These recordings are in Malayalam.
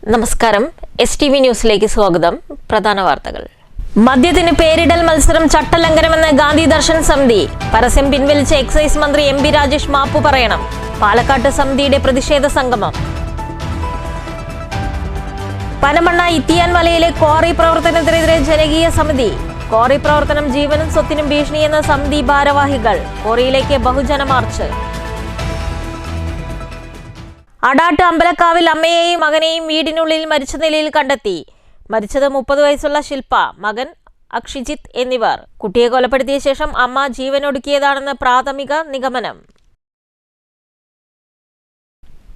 നമസ്കാരം STV ന്യൂസിലേക്ക് സ്വാഗതം. പ്രധാന വാർത്തകൾ. മദ്യത്തിന് പേരിടൽ മത്സരം ചട്ടലംഘനമെന്ന് ഗാന്ധി ദർശൻ സമിതി. പരസ്യം പിൻവലിച്ച എക്സൈസ് മന്ത്രി MP രാജേഷ് മാപ്പ് പറയണം. പാലക്കാട്ട് സമിതിയുടെ പ്രതിഷേധ സംഗമം. പനമണ്ണ ഇത്തിയാൻ മലയിലെ ക്വാറി പ്രവർത്തനത്തിനെതിരെ ജനകീയ സമിതി. ക്വാറി പ്രവർത്തനം ജീവനും സ്വത്തിനും ഭീഷണിയെന്ന സമിതി ഭാരവാഹികൾ. ക്വാറിയിലേക്ക് ബഹുജന മാർച്ച്. അടാട്ട് അമ്പലക്കാവിൽ അമ്മയെയും മകനെയും വീടിനുള്ളിൽ മരിച്ച നിലയിൽ കണ്ടെത്തി. മരിച്ചത് 30 വയസ്സുള്ള ശില്പ, മകൻ അക്ഷിജിത്ത് എന്നിവർ. കുട്ടിയെ കൊലപ്പെടുത്തിയ ശേഷം അമ്മ ജീവനൊടുക്കിയതാണെന്ന് പ്രാഥമിക നിഗമനം.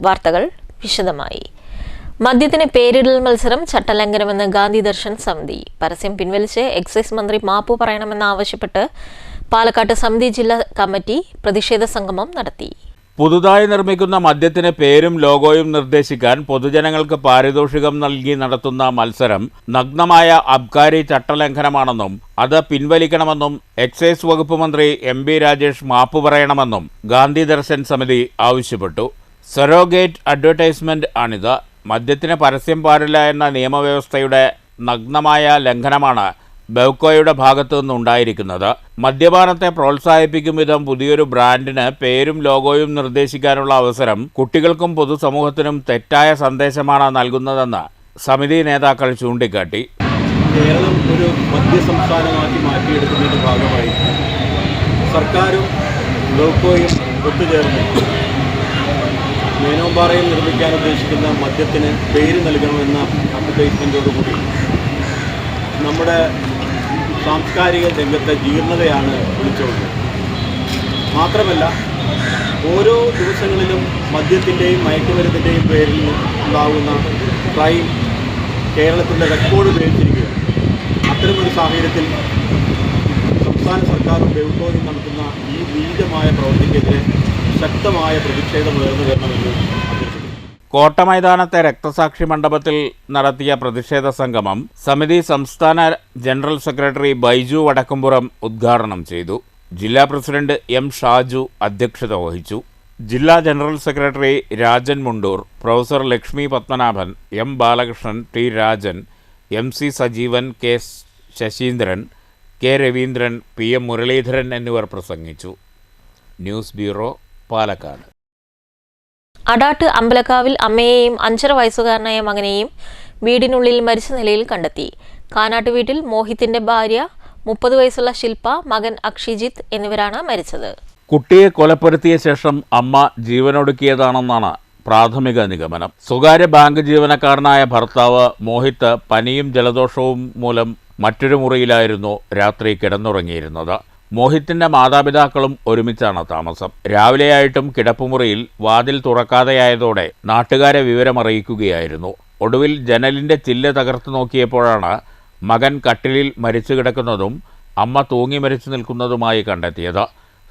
വാർത്തകൾ വിശദമായി. മദ്യത്തിന് പേരിടൽ മത്സരം ചട്ടലംഘനമെന്ന് ഗാന്ധി ദർശൻ സമിതി. പരസ്യം പിൻവലിച്ച് എക്സൈസ് മന്ത്രി മാപ്പ് പറയണമെന്നാവശ്യപ്പെട്ട് പാലക്കാട്ട് സമിതി ജില്ലാ കമ്മിറ്റി പ്രതിഷേധ സംഗമം നടത്തി. പുതുതായി നിർമ്മിക്കുന്ന മദ്യത്തിന് പേരും ലോഗോയും നിർദ്ദേശിക്കാൻ പൊതുജനങ്ങൾക്ക് പാരിതോഷികം നൽകി നടത്തുന്ന മത്സരം നഗ്നമായ അബ്കാരി ചട്ടലംഘനമാണെന്നും അത് പിൻവലിക്കണമെന്നും എക്സൈസ് വകുപ്പ് മന്ത്രി MP രാജേഷ് മാപ്പ് പറയണമെന്നും ഗാന്ധി ദർശൻ സമിതി ആവശ്യപ്പെട്ടു. സറോഗേറ്റ് അഡ്വർടൈസ്മെന്റ് ആണിത്. മദ്യത്തിന് പരസ്യം പാടില്ല എന്ന നിയമവ്യവസ്ഥയുടെ നഗ്നമായ ലംഘനമാണ് ബെവ്കോയുടെ ഭാഗത്തു നിന്നുണ്ടായിരിക്കുന്നത്. മദ്യപാനത്തെ പ്രോത്സാഹിപ്പിക്കും വിധം പുതിയൊരു ബ്രാൻഡിന് പേരും ലോഗോയും നിർദ്ദേശിക്കാനുള്ള അവസരം കുട്ടികൾക്കും പൊതുസമൂഹത്തിനും തെറ്റായ സന്ദേശമാണ് നൽകുന്നതെന്ന് സമിതി നേതാക്കൾ ചൂണ്ടിക്കാട്ടി. കേരളം ഒരു മദ്യ സംസ്ഥാനമാക്കി മാറ്റിയെടുക്കുന്നതിൻ്റെ ഭാഗമായി സർക്കാരും ബെവ്കോയും ഒത്തുചേർന്ന് മേനോമ്പാറയിൽ നിർമ്മിക്കാൻ ഉദ്ദേശിക്കുന്ന മദ്യത്തിന് പേര് നൽകണമെന്ന അഡ്വർടൈസ്മെൻറ്റോടുകൂടി നമ്മുടെ സാംസ്കാരിക രംഗത്തെ ജീർണതയാണ് വിളിച്ചോളുന്നത്. മാത്രമല്ല, ഓരോ ദിവസങ്ങളിലും മദ്യത്തിൻ്റെയും മയക്കുമരുന്നിൻ്റെയും പേരിൽ ഉണ്ടാകുന്ന ക്രൈം കേരളത്തിൻ്റെ റെക്കോർഡ് ഉപയോഗിച്ചിരിക്കുകയാണ്. അത്തരമൊരു സാഹചര്യത്തിൽ സംസ്ഥാന സർക്കാരും ബെവ്കോയും നടത്തുന്ന ഈ നീചമായ പ്രവൃത്തിക്കെതിരെ ശക്തമായ പ്രതിഷേധം ഉയർന്നു വരണമെന്ന് അഭ്യർത്ഥിക്കുന്നു. കോട്ടമൈതാനത്തെ രക്തസാക്ഷി മണ്ഡപത്തിൽ നടത്തിയ പ്രതിഷേധ സംഗമം സമിതി സംസ്ഥാന ജനറൽ സെക്രട്ടറി ബൈജു വടക്കുംപുറം ഉദ്ഘാടനം ചെയ്തു. ജില്ലാ പ്രസിഡന്റ് M ഷാജു അധ്യക്ഷത വഹിച്ചു. ജില്ലാ general secretary Rajan Mundur, professor Lakshmi Padmanabhan, M Balakrishnan, T Rajan, MC Sajeevan, K Sasheendran, K Raveendran, PM Muraleedharan എന്നിവർ പ്രസംഗിച്ചു. News bureau, Palakkad. അടാട്ട് അമ്പലക്കാവിൽ അമ്മയെയും 5.5 വയസ്സുകാരനായ മകനെയും വീടിനുള്ളിൽ മരിച്ച നിലയിൽ കണ്ടെത്തി. കാനാട്ട് വീട്ടിൽ മോഹിത്തിന്റെ ഭാര്യ 30 വയസ്സുള്ള ശില്പ, മകൻ അക്ഷിജിത്ത് എന്നിവരാണ് മരിച്ചത്. കുട്ടിയെ കൊലപ്പെടുത്തിയ ശേഷം അമ്മ ജീവനൊടുക്കിയതാണെന്നാണ് പ്രാഥമിക നിഗമനം. സ്വകാര്യ ബാങ്ക് ജീവനക്കാരനായ ഭർത്താവ് മോഹിത്ത് പനിയും ജലദോഷവും മൂലം മറ്റൊരു മുറിയിലായിരുന്നു രാത്രി കിടന്നുറങ്ങിയിരുന്നത്. മോഹിത്തിന്റെ മാതാപിതാക്കളും ഒരുമിച്ചാണ് താമസം. രാവിലെയായിട്ടും കിടപ്പുമുറിയിൽ വാതിൽ തുറക്കാതെയായതോടെ നാട്ടുകാരെ വിവരമറിയിക്കുകയായിരുന്നു. ഒടുവിൽ ജനലിന്റെ ചില്ല് തകർത്തു നോക്കിയപ്പോഴാണ് മകൻ കട്ടിലിൽ മരിച്ചു കിടക്കുന്നതും അമ്മ തൂങ്ങി മരിച്ചു നിൽക്കുന്നതുമായി കണ്ടെത്തിയത്.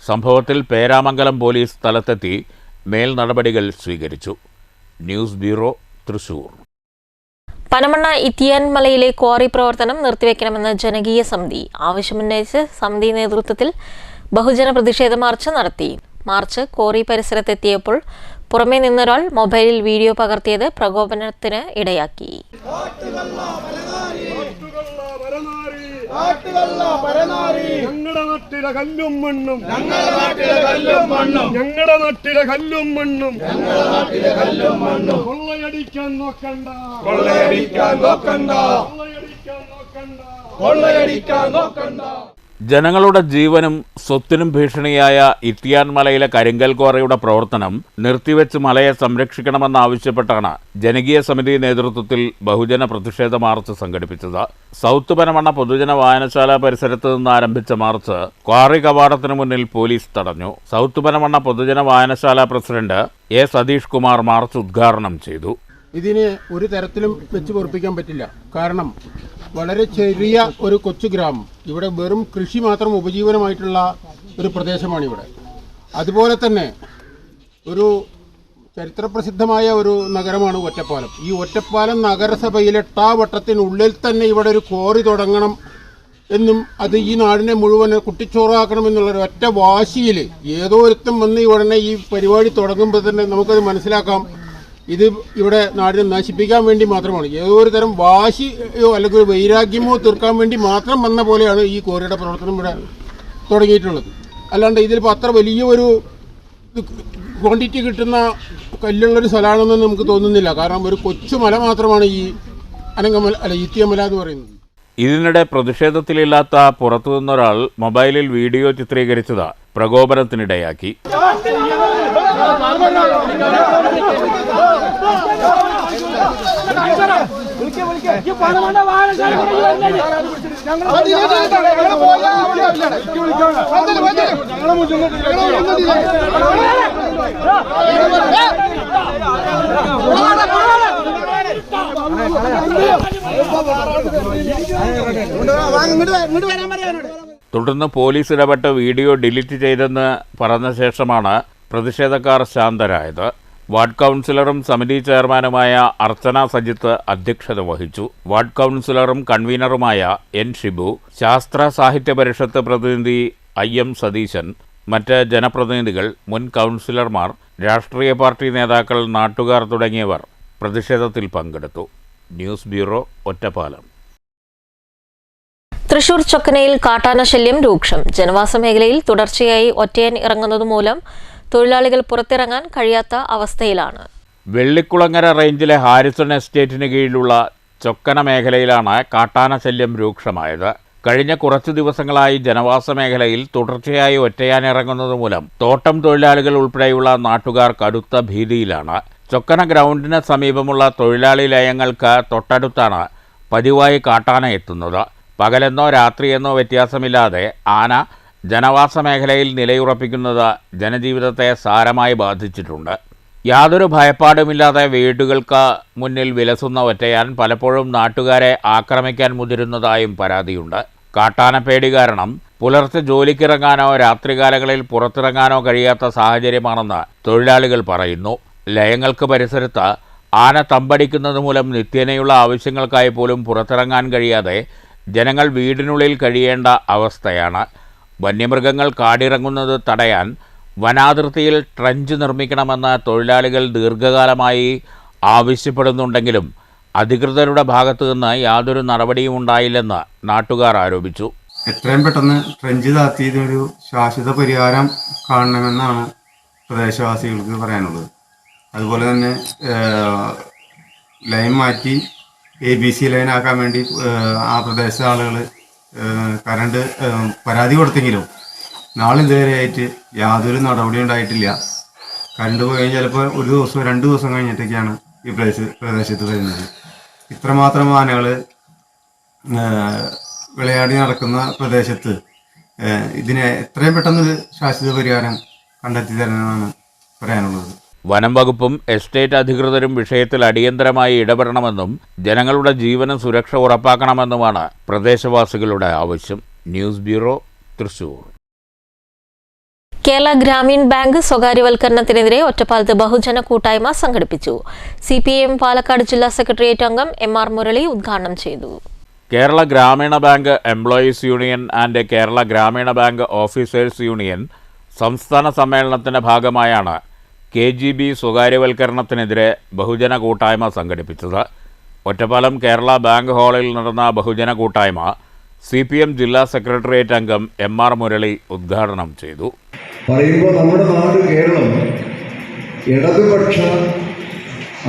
സംഭവത്തിൽ പേരാമംഗലം പോലീസ് സ്ഥലത്തെത്തി മേൽ നടപടികൾ സ്വീകരിച്ചു. News bureau, Thrissur. പനമണ്ണ ഇത്തിയാൻ മലയിലെ ക്വാറി പ്രവർത്തനം നിർത്തിവെക്കണമെന്ന് ജനകീയ സമിതി ആവശ്യമുന്നയിച്ച് സമിതി നേതൃത്വത്തിൽ ബഹുജന പ്രതിഷേധ മാർച്ച് നടത്തി. മാർച്ച് ക്വാറി പരിസരത്തെത്തിയപ്പോൾ പുറമേ നിന്നൊരാൾ മൊബൈലിൽ വീഡിയോ പകർത്തിയത് പ്രകോപനത്തിന് ഇടയാക്കി. ജനങ്ങളുടെ ജീവനും സ്വത്തിനും ഭീഷണിയായ ഇത്തിയാൻ മലയിലെ കരിങ്കൽ ക്വാറിയുടെ പ്രവർത്തനം നിർത്തിവെച്ച് മലയെ സംരക്ഷിക്കണമെന്നാവശ്യപ്പെട്ടാണ് ജനകീയ സമിതി നേതൃത്വത്തിൽ ബഹുജന പ്രതിഷേധ മാർച്ച് സംഘടിപ്പിച്ചത്. സൗത്ത് പനമണ്ണ പൊതുജന വായനശാല പരിസരത്ത് നിന്ന് ആരംഭിച്ച മാർച്ച് ക്വാറി കവാടത്തിന് മുന്നിൽ പോലീസ് തടഞ്ഞു. സൗത്ത് പനമണ്ണ പൊതുജന വായനശാല president A Satheesh Kumar March ഉദ്ഘാടനം ചെയ്തു. ഇതിന് ഒരു തരത്തിലും വെച്ച് പൊറപ്പിക്കാൻ പറ്റില്ല. കാരണം വളരെ ചെറിയ ഒരു കൊച്ചു ഗ്രാമം, ഇവിടെ വെറും കൃഷി മാത്രം ഉപജീവനമായിട്ടുള്ള ഒരു പ്രദേശമാണിവിടെ. അതുപോലെ തന്നെ ഒരു ചരിത്രപ്രസിദ്ധമായ ഒരു നഗരമാണ് ഒറ്റപ്പാലം. ഈ ഒറ്റപ്പാലം നഗരസഭയിലെ വട്ടത്തിനുള്ളിൽ തന്നെ ഇവിടെ ഒരു ക്വാറി തുടങ്ങണം എന്നും അത് ഈ നാടിനെ മുഴുവൻ കുട്ടിച്ചോറാക്കണമെന്നുള്ളൊരു ഒറ്റ വാശിയിൽ ഏതോ ഒരുത്തം വന്ന് ഉടനെ ഈ പരിപാടി തുടങ്ങുമ്പോൾ തന്നെ നമുക്കത് മനസ്സിലാക്കാം ഇത് ഇവിടെ നാടിനെ നശിപ്പിക്കാൻ വേണ്ടി മാത്രമാണ്. ഏതോ ഒരു തരം വാശിയോ അല്ലെങ്കിൽ ഒരു വൈരാഗ്യമോ തീർക്കാൻ വേണ്ടി മാത്രം വന്ന പോലെയാണ് ഈ ക്വാറിയുടെ പ്രവർത്തനം ഇവിടെ തുടങ്ങിയിട്ടുള്ളത്. അല്ലാണ്ട് ഇതിലിപ്പോൾ അത്ര വലിയ ഒരു ക്വാണ്ടിറ്റി കിട്ടുന്ന കല്ലുള്ളൊരു സ്ഥലമാണെന്ന് നമുക്ക് തോന്നുന്നില്ല. കാരണം ഒരു കൊച്ചു മല മാത്രമാണ് ഈ അനങ്ങമല അല്ല ഈത്തിയമല എന്ന് പറയുന്നത്. ഇതിനിടെ പ്രതിഷേധത്തിലില്ലാത്ത പുറത്തുനിന്നൊരാൾ മൊബൈലിൽ വീഡിയോ ചിത്രീകരിച്ചത് പ്രകോപനത്തിനിടയാക്കി. തുടർന്ന് പോലീസ് ഇടപെട്ട് വീഡിയോ ഡിലീറ്റ് ചെയ്തെന്ന് പറഞ്ഞ ശേഷമാണ് പ്രതിഷേധക്കാർ ശാന്തരായത്. വാർഡ് കൗൺസിലറും സമിതി ചെയർമാനുമായ അർച്ചന സജിത്ത് അധ്യക്ഷത വഹിച്ചു. വാർഡ് കൗൺസിലറും കൺവീനറുമായ എൻ ഷിബു, ശാസ്ത്ര സാഹിത്യ പരിഷത്ത് പ്രതിനിധി IM സതീശൻ, മറ്റ് ജനപ്രതിനിധികൾ, മുൻ കൗൺസിലർമാർ, രാഷ്ട്രീയ പാർട്ടി നേതാക്കൾ, നാട്ടുകാർ തുടങ്ങിയവർ പ്രതിഷേധത്തിൽ പങ്കെടുത്തു. News bureau, Ottapalam. തൃശൂർ ചൊക്കനയിൽ കാട്ടാനശല്യം രൂക്ഷം. ജനവാസ മേഖലയിൽ തുടർച്ചയായി ഒറ്റയാൻ ഇറങ്ങുന്നതുമൂലം തൊഴിലാളികൾ പുറത്തിറങ്ങാൻ കഴിയാത്ത അവസ്ഥയിലാണ്. വെള്ളിക്കുളങ്ങര റേഞ്ചിലെ ഹാരിസൺ എസ്റ്റേറ്റിന് കീഴിലുള്ള ചൊക്കന മേഖലയിലാണ് കാട്ടാനശല്യം രൂക്ഷമായത്. കഴിഞ്ഞ കുറച്ചു ദിവസങ്ങളായി ജനവാസ മേഖലയിൽ തുടർച്ചയായി ഒറ്റയാൻ ഇറങ്ങുന്നതുമൂലം തോട്ടം തൊഴിലാളികൾ ഉൾപ്പെടെയുള്ള നാട്ടുകാർ കടുത്ത ഭീതിയിലാണ്. ചൊക്കന ഗ്രൗണ്ടിന് സമീപമുള്ള തൊഴിലാളി ലയങ്ങൾക്ക് തൊട്ടടുത്താണ് പതിവായി കാട്ടാന എത്തുന്നത്. പകലെന്നോ രാത്രിയെന്നോ വ്യത്യാസമില്ലാതെ ആന ജനവാസ മേഖലയിൽ നിലയുറപ്പിക്കുന്നത് ജനജീവിതത്തെ സാരമായി ബാധിച്ചിട്ടുണ്ട്. യാതൊരു ഭയപ്പാടുമില്ലാതെ വീടുകൾക്ക് മുന്നിൽ വിലസുന്ന ഒറ്റയാൻ പലപ്പോഴും നാട്ടുകാരെ ആക്രമിക്കാൻ മുതിരുന്നതായും പരാതിയുണ്ട്. കാട്ടാനപ്പേടി കാരണം പുലർച്ചെ ജോലിക്കിറങ്ങാനോ രാത്രികാലങ്ങളിൽ പുറത്തിറങ്ങാനോ കഴിയാത്ത സാഹചര്യമാണെന്ന് തൊഴിലാളികൾ പറയുന്നു. ലയങ്ങൾക്ക് പരിസരത്ത് ആന തമ്പടിക്കുന്നത് മൂലം നിത്യേനയുള്ള ആവശ്യങ്ങൾക്കായി പോലും പുറത്തിറങ്ങാൻ കഴിയാതെ ജനങ്ങൾ വീടിനുള്ളിൽ കഴിയേണ്ട അവസ്ഥയാണ്. വന്യമൃഗങ്ങൾ കാടിറങ്ങുന്നത് തടയാൻ വനാതിർത്തിയിൽ ട്രഞ്ച് നിർമ്മിക്കണമെന്ന് തൊഴിലാളികൾ ദീർഘകാലമായി ആവശ്യപ്പെടുന്നുണ്ടെങ്കിലും അധികൃതരുടെ ഭാഗത്തു നിന്ന് യാതൊരു നടപടിയും ഉണ്ടായില്ലെന്ന് നാട്ടുകാർ ആരോപിച്ചു. എത്രയും പെട്ടെന്ന് ട്രഞ്ച് താത്തി ഇതിനൊരു ശാശ്വത പരിഹാരം കാണണമെന്നാണ് പ്രദേശവാസികൾക്ക് പറയാനുള്ളത്. അതുപോലെ തന്നെ ലൈൻ മാറ്റി ABC ലൈനാക്കാൻ വേണ്ടി ആ പ്രദേശത്തെ ആളുകൾ കറണ്ട് പരാതി കൊടുത്തെങ്കിലും നാളിതുവരെയായിട്ട് യാതൊരു നടപടി ഉണ്ടായിട്ടില്ല. കറണ്ട് പോയി ചിലപ്പോൾ ഒരു ദിവസം 2 ദിവസം കഴിഞ്ഞിട്ടൊക്കെയാണ് ഈ പ്രദേശത്ത് വരുന്നത്. ഇത്രമാത്രം ആനകൾ വിളയാടി നടക്കുന്ന പ്രദേശത്ത് ഇതിനെ എത്രയും പെട്ടെന്നൊരു ശാശ്വത പരിഹാരം കണ്ടെത്തി തരണമെന്നാണ് പറയാനുള്ളത്. വനം വകുപ്പും എസ്റ്റേറ്റ് അധികൃതരും വിഷയത്തിൽ അടിയന്തരമായി ഇടപെടണമെന്നും ജനങ്ങളുടെ ജീവനും സുരക്ഷ ഉറപ്പാക്കണമെന്നുമാണ് പ്രദേശവാസികളുടെ ആവശ്യം. News bureau, Thrissur. Kerala Gramin bank സ്വകാര്യവൽക്കരണത്തിനെതിരെ ഒറ്റപ്പാലത്ത് ബഹുജന കൂട്ടായ്മ സംഘടിപ്പിച്ചു. CPIM പാലക്കാട് ജില്ലാ സെക്രട്ടേറിയറ്റ് അംഗം MR മുരളി ഉദ്ഘാടനം ചെയ്തു. കേരള ഗ്രാമീണ bank employees union and Kerala ഗ്രാമീണ ബാങ്ക് ഓഫീസേഴ്സ് യൂണിയൻ സംസ്ഥാന സമ്മേളനത്തിന്റെ ഭാഗമായാണ് KGB സ്വകാര്യവൽക്കരണത്തിനെതിരെ ബഹുജന കൂട്ടായ്മ സംഘടിപ്പിച്ചത്. ഒറ്റപ്പാലം കേരള ബാങ്ക് ഹാളിൽ നടന്ന ബഹുജന കൂട്ടായ്മ CPM ജില്ലാ സെക്രട്ടേറിയറ്റ് അംഗം MR മുരളി ഉദ്ഘാടനം ചെയ്തു. പറയുമ്പോൾ നമ്മുടെ നാട് കേരളം ഇടതുപക്ഷ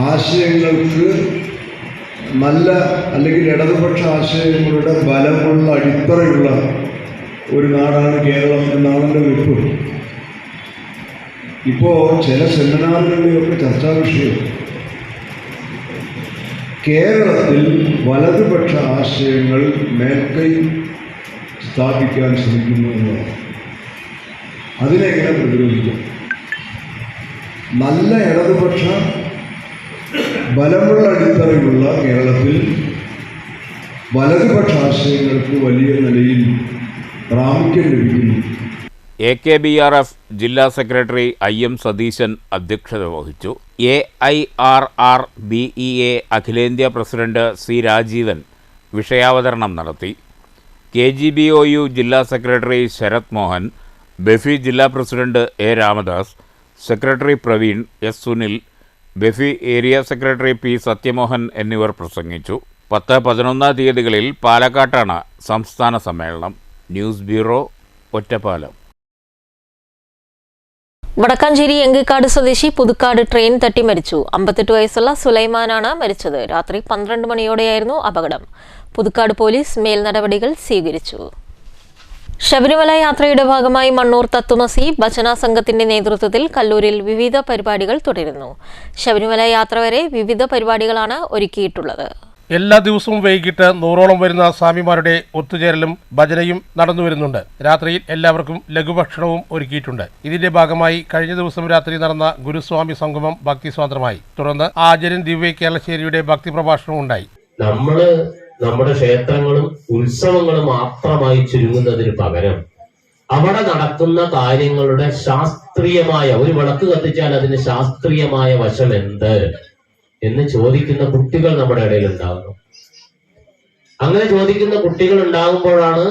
ആശയങ്ങൾക്ക് നല്ല അല്ലെങ്കിൽ ഇടതുപക്ഷ ആശയങ്ങളുടെ ബലമുള്ള അടിത്തറയുള്ള ഒരു നാടാണ് കേരളം എന്നാണ് എൻ്റെ വെപ്പ്. ഇപ്പോൾ ചില സെമിനാറുകളിലൊക്കെ ചർച്ചാ വിഷയം കേരളത്തിൽ വലതുപക്ഷ ആശയങ്ങൾ മേൽക്കൈ സ്ഥാപിക്കാൻ ശ്രമിക്കുന്നു എന്നതാണ്. അതിനെങ്ങനെ പ്രതിരോധിക്കാം? നല്ല ഇടതുപക്ഷ ബലമുള്ള അടിത്തറയുള്ള കേരളത്തിൽ വലതുപക്ഷ ആശയങ്ങൾക്ക് വലിയ നിലയിൽ പ്രാമുഖ്യം ലഭിക്കുന്നു. AKBRF ജില്ലാ സെക്രട്ടറി IM സതീശൻ അധ്യക്ഷത വഹിച്ചു. AIRRBEA അഖിലേന്ത്യാ പ്രസിഡന്റ് C രാജീവൻ വിഷയാവതരണം നടത്തി. KGBOU ജില്ലാ സെക്രട്ടറി ശരത് മോഹൻ, ബെഫി ജില്ലാ president A Ramadas, secretary Praveen, S Sunil, BEFI area secretary P Sathyamohan എന്നിവർ പ്രസംഗിച്ചു. 10-11 തീയതികളിൽ പാലക്കാട്ടാണ് സംസ്ഥാന സമ്മേളനം. News bureau, Ottapalam. വടക്കാഞ്ചേരി എങ്കിക്കാട് സ്വദേശി പുതുക്കാട് ട്രെയിൻ തട്ടി മരിച്ചു. 58 വയസ്സുള്ള സുലൈമാനാണ് മരിച്ചത്. രാത്രി 12 മണിയോടെയായിരുന്നു അപകടം. പുതുക്കാട് പോലീസ് മേൽനടപടികൾ സ്വീകരിച്ചു. ശബരിമല യാത്രയുടെ ഭാഗമായി മണ്ണൂർ തത്തുമസി ഭജന സംഘത്തിന്റെ നേതൃത്വത്തിൽ കല്ലൂരിൽ വിവിധ പരിപാടികൾ തുടരുന്നു. ശബരിമല യാത്ര വരെ വിവിധ പരിപാടികളാണ് ഒരുക്കിയിട്ടുള്ളത്. എല്ലാ ദിവസവും വൈകിട്ട് 100ഓളം വരുന്ന സ്വാമിമാരുടെ ഒത്തുചേരലും ഭജനയും നടന്നുവരുന്നുണ്ട്. രാത്രിയിൽ എല്ലാവർക്കും ലഘുഭക്ഷണവും ഒരുക്കിയിട്ടുണ്ട്. ഇതിന്റെ ഭാഗമായി കഴിഞ്ഞ ദിവസം രാത്രി നടന്ന ഗുരുസ്വാമി സംഗമം ഭക്തിസ്വാതന്ത്ര്യമായി. തുടർന്ന് ആചാര്യൻ ദിവ്യ കേരളശ്ശേരിയുടെ ഭക്തി പ്രഭാഷണവും ഉണ്ടായി. നമ്മുടെ ക്ഷേത്രങ്ങളും ഉത്സവങ്ങളും മാത്രമായി ചുരുങ്ങുന്നതിന് പകരം അവിടെ നടക്കുന്ന കാര്യങ്ങളുടെ ശാസ്ത്രീയമായ, ഒരു വിളക്ക് കത്തിച്ചാൽ അതിന് ശാസ്ത്രീയമായ വശം എന്ത് എന്ന് ചോദിക്കുന്ന കുട്ടികൾ നമ്മുടെ ഇടയിൽ ഉണ്ടാകുന്നു. അങ്ങനെ ചോദിക്കുന്ന കുട്ടികൾ ഉണ്ടാകുമ്പോഴാണ്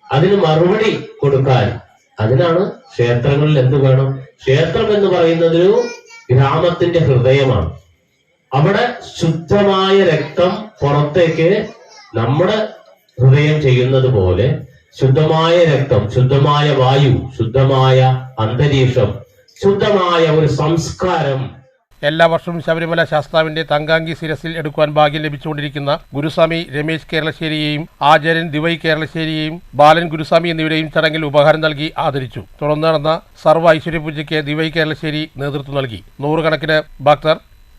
അതിന് മറുപടി കൊടുക്കാൻ, അതിനാണ് ക്ഷേത്രങ്ങളിൽ എന്ത് വേണം. ക്ഷേത്രം എന്ന് പറയുന്നത് ഗ്രാമത്തിന്റെ ഹൃദയമാണ്. അവിടെ ശുദ്ധമായ രക്തം പുറത്തേക്ക് നമ്മുടെ ഹൃദയം ചെയ്യുന്നത് പോലെ ശുദ്ധമായ രക്തം, ശുദ്ധമായ വായു, ശുദ്ധമായ അന്തരീക്ഷം, ശുദ്ധമായ ഒരു സംസ്കാരം. എല്ലാ വർഷവും ശബരിമല ശാസ്താവിന്റെ തങ്കാങ്കി ശിരസിൽ എടുക്കുവാൻ ഭാഗ്യം ലഭിച്ചുകൊണ്ടിരിക്കുന്ന ഗുരുസ്വാമി രമേശ് കേരളശ്ശേരിയെയും ആചാര്യൻ ദിവൈ കേരളശ്ശേരിയെയും ബാലൻ ഗുരുസ്വാമി എന്നിവരെയും ചടങ്ങിൽ ഉപഹാരം നൽകി ആദരിച്ചു. തുടർന്ന് നടന്ന സർവ്വ ഐശ്വര്യപൂജയ്ക്ക് ദിവൈ കേരളശ്ശേരി നേതൃത്വം നൽകി. 100 കണക്കിന് ഭക്തർ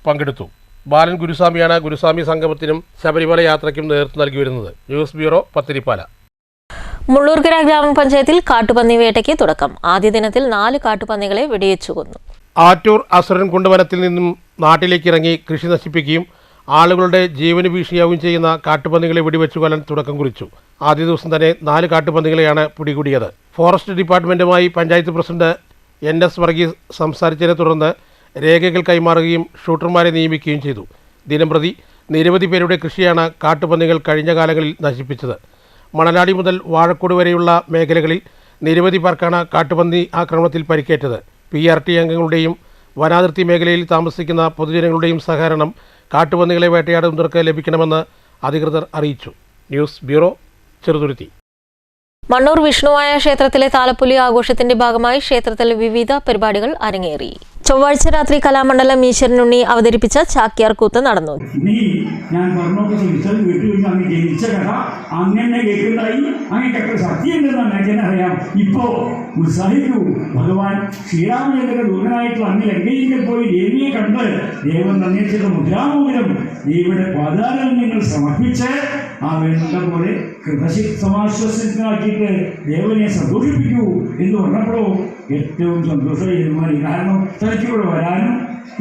പങ്കെടുത്തു. ബാലൻ ഗുരുസ്വാമിയാണ് ഗുരുസ്വാമി സംഗമത്തിനും ശബരിമല യാത്രയ്ക്കും നേതൃത്വം നൽകി വരുന്നത്. News bureau, Pathiripala. മുള്ളൂർക്കര ഗ്രാമപഞ്ചായത്തിൽ കാട്ടുപന്നി വേട്ടയ്ക്ക് തുടക്കം. ആദ്യ ദിനത്തിൽ 4 കാട്ടുപന്നികളെ വെടിവെച്ചു കൊന്നു. ആറ്റൂർ അസുരൻ കുണ്ടുവനത്തിൽ നിന്നും നാട്ടിലേക്ക് ഇറങ്ങി കൃഷി നശിപ്പിക്കുകയും ആളുകളുടെ ജീവന് ഭീഷണിയാവുകയും ചെയ്യുന്ന കാട്ടുപന്നികളെ വെടിവെച്ചു കൊല്ലാൻ തുടക്കം കുറിച്ചു. ആദ്യ ദിവസം തന്നെ 4 കാട്ടുപന്നികളെയാണ് പിടികൂടിയത്. ഫോറസ്റ്റ് ഡിപ്പാർട്ട്മെന്റുമായി പഞ്ചായത്ത് പ്രസിഡന്റ് NS വർഗീസ് സംസാരിച്ചതിനെ തുടർന്ന് രേഖകൾ കൈമാറുകയും ഷൂട്ടർമാരെ നിയമിക്കുകയും ചെയ്തു. ദിനംപ്രതി നിരവധി പേരുടെ കൃഷിയാണ് കാട്ടുപന്നികൾ കഴിഞ്ഞ കാലങ്ങളിൽ നശിപ്പിച്ചത്. മണലാടി മുതൽ വാഴക്കോട് വരെയുള്ള മേഖലകളിൽ നിരവധി പേർക്കാണ് കാട്ടുപന്നി ആക്രമണത്തിൽ പരിക്കേറ്റത്. PRT അംഗങ്ങളുടെയും വനാതിർത്തി മേഖലയിൽ താമസിക്കുന്ന പൊതുജനങ്ങളുടെയും സഹകരണം കാട്ടുപന്നികളെ വേട്ടയാടുന്നവർക്ക് ലഭിക്കണമെന്ന് അധികൃതർ അറിയിച്ചു. News bureau, Cheruthuruthy. മണ്ണൂർ വിഷ്ണുവായ ക്ഷേത്രത്തിലെ താലപ്പൊലി ആഘോഷത്തിന്റെ ഭാഗമായി ക്ഷേത്രത്തിൽ വിവിധ പരിപാടികൾ അരങ്ങേറി. ചൊവ്വാഴ്ച രാത്രി കലാമണ്ഡലം ഈശ്വരനുണ്ണി അവതരിപ്പിച്ച ചാക്യാർ കൂത്ത് നടന്നു. ഞാൻ പറഞ്ഞൊക്കെ ചോദിച്ചാൽ വീട്ടിൽ നിന്ന് അങ്ങ് ജനിച്ച കഥ അങ്ങനെ കേൾക്കുന്നതായി അങ്ങനെയൊക്കെ സത്യം എന്തെന്ന് അറിയാം. ഇപ്പോ ഉത്സാഹിക്കൂ. ഭഗവാൻ ശ്രീരാമചന്ദ്രന്റെ ദൂരനായിട്ടുള്ള അങ്ങ് ലങ്കയിൽ പോയി ദേവിയെ കണ്ട് ദേവൻ നിർണയിച്ചിട്ട് മുദ്രാമൂലം ദേവിയുടെ പാതാരം നിങ്ങൾ സമർപ്പിച്ച് ആ വേണ്ട പോലെ സമാശ്വസത്തിനാക്കിയിട്ട് ദേവനെ സന്തോഷിപ്പിക്കൂ എന്ന് പറഞ്ഞപ്പോഴോ ഏറ്റവും സന്തോഷമായി തീരുമാനി. കാരണം തനിക്കിവിടെ വരാനും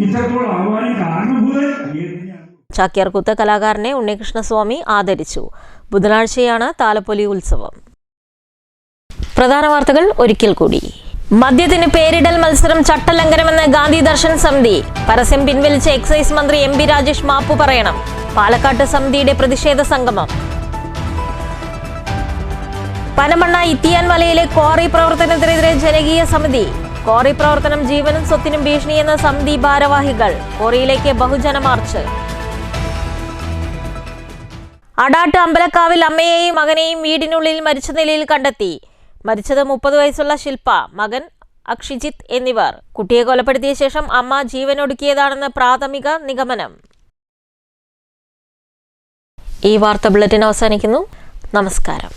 ഇത്രത്തോളം ആവാനും കാരണഭൂതൻ ചാക്യാർകൂത്ത് കലാകാരനെ ഉണ്ണികൃഷ്ണസ്വാമി ആദരിച്ചു. ബുധനാഴ്ചയാണ് താലപ്പൊലി ഉത്സവം. പ്രധാന വാർത്തകൾ ഒരിക്കൽ കൂടി. മദ്യത്തിന് പേരിടൽ മത്സരം ചട്ടലംഘനമെന്ന് ഗാന്ധി ദർശൻ സമിതി. പരസ്യം പിൻവലിച്ച എക്സൈസ് മന്ത്രി MP രാജേഷ് മാപ്പു പറയണം. പാലക്കാട്ട് സമിതിയുടെ പ്രതിഷേധ സംഗമം. പനമണ്ണ ഇത്തിയാൻ മലയിലെ ക്വാറി പ്രവർത്തനത്തിനെതിരെ ജനകീയ സമിതി. ക്വാറി പ്രവർത്തനം ജീവനും സ്വത്തിനും ഭീഷണിയെന്ന സമിതി ഭാരവാഹികൾ. ക്വാറിയിലേക്ക് ബഹുജന മാർച്ച്. അടാട്ട് അമ്പലക്കാവിൽ അമ്മയെയും മകനെയും വീടിനുള്ളിൽ മരിച്ച നിലയിൽ കണ്ടെത്തി. മരിച്ചത് 30 വയസ്സുള്ള ശില്പ, മകൻ അക്ഷിജിത്ത് എന്നിവർ. കുട്ടിയെ കൊലപ്പെടുത്തിയ ശേഷം അമ്മ ജീവനൊടുക്കിയതാണെന്ന് പ്രാഥമിക നിഗമനം. ഈ വാർത്താ ബുള്ളറ്റിൻ അവസാനിക്കുന്നു. നമസ്കാരം.